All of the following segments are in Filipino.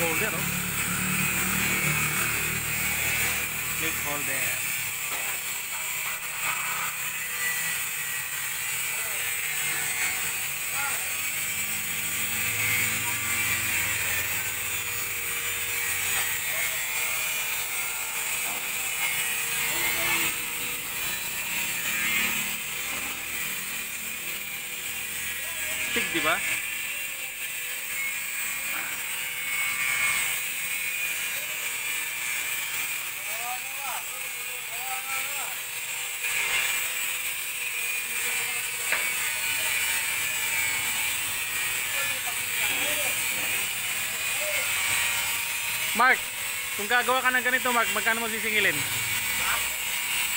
holder, oh. Plate holder. Stick, di ba? Mark, kung gagawa ka ng ganito, Mark, magkano mo sisingilin?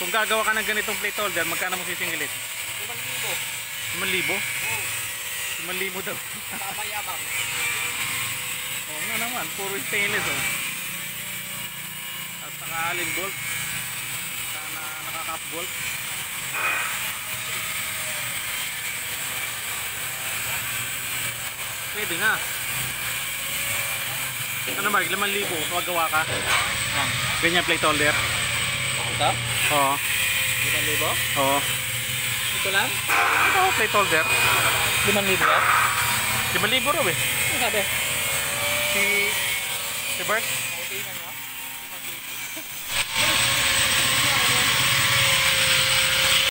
Kung gagawa ka ng ganitong plate holder, magkano mo sisingilin? 5,000. 5,000? Oo. 5,000 daw. Tama yabang. Oo nga naman, puro stainless, oh. At naka-alin bolt. Sana naka-cap bolt. Pwede nga. Ano, Mark, 5,000 magawa ka? Ganyan plate holder. Ito? Oo. 5,000? Oo. Ito lang? Ito, plate holder. 5,000 ba? 5,000 raw eh. Ano sabi? Si Bert.